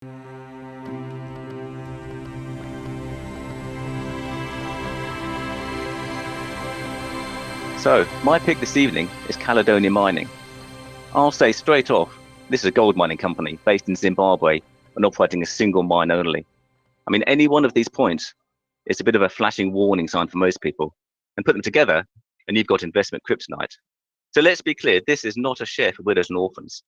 So, my pick this evening is Caledonia Mining. I'll say straight off, this is a gold mining company based in Zimbabwe and operating a single mine only. I mean, any one of these points is a bit of a flashing warning sign for most people, and put them together and you've got investment kryptonite. So let's be clear, this is not a share for widows and orphans.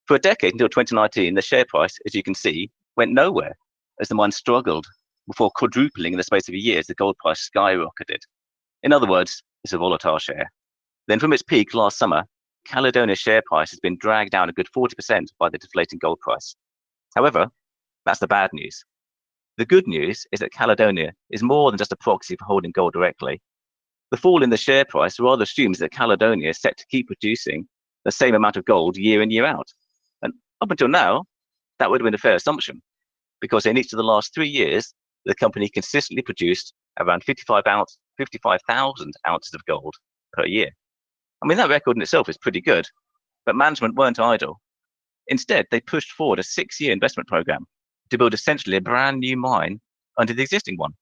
For a decade, until 2019, the share price, as you can see, went nowhere as the mine struggled before quadrupling in the space of a year as the gold price skyrocketed. In other words, it's a volatile share. Then from its peak last summer, Caledonia's share price has been dragged down a good 40% by the deflating gold price. However, that's the bad news. The good news is that Caledonia is more than just a proxy for holding gold directly. The fall in the share price rather assumes that Caledonia is set to keep producing the same amount of gold year in, year out. And up until now, that would have been a fair assumption, because in each of the last 3 years, the company consistently produced around 55,000 ounces of gold per year. I mean, that record in itself is pretty good, but management weren't idle. Instead, they pushed forward a 6-year investment program to build essentially a brand new mine under the existing one.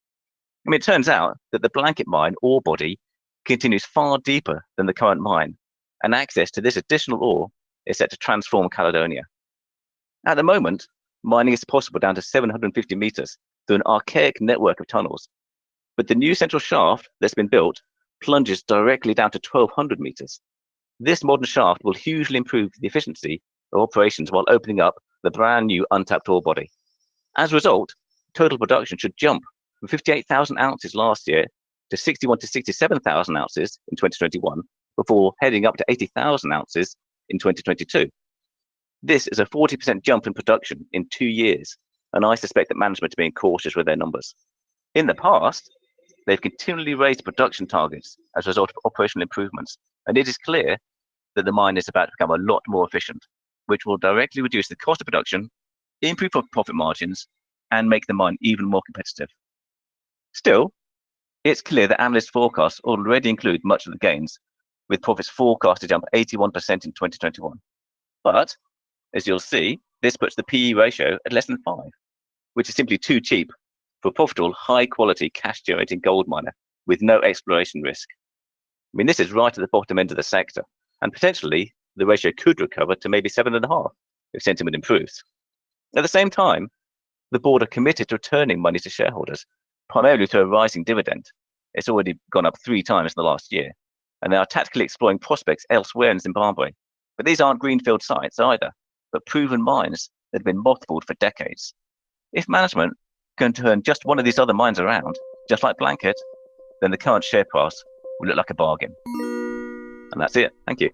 I mean, it turns out that the Blanket mine ore body continues far deeper than the current mine, and access to this additional ore is set to transform Caledonia. At the moment, mining is possible down to 750 meters through an archaic network of tunnels, but the new central shaft that's been built plunges directly down to 1,200 meters. This modern shaft will hugely improve the efficiency of operations while opening up the brand new untapped ore body. As a result, total production should jump from 58,000 ounces last year to 61 to 67,000 ounces in 2021, before heading up to 80,000 ounces in 2022. This is a 40% jump in production in 2 years, and I suspect that management are being cautious with their numbers. In the past, they've continually raised production targets as a result of operational improvements, and it is clear that the mine is about to become a lot more efficient, which will directly reduce the cost of production, improve profit margins, and make the mine even more competitive. Still, it's clear that analyst forecasts already include much of the gains, with profits forecast to jump 81% in 2021. But, as you'll see, this puts the PE ratio at less than 5, which is simply too cheap for a profitable, high-quality, cash-generating gold miner with no exploration risk. I mean, this is right at the bottom end of the sector, and potentially the ratio could recover to maybe 7.5 if sentiment improves. At the same time, the board are committed to returning money to shareholders, primarily through a rising dividend. It's already gone up 3 times in the last year, and they are tactically exploring prospects elsewhere in Zimbabwe. But these aren't greenfield sites either, but proven mines that have been mothballed for decades. If management can turn just one of these other mines around, just like Blanket, then the current share price will look like a bargain. And that's it. Thank you.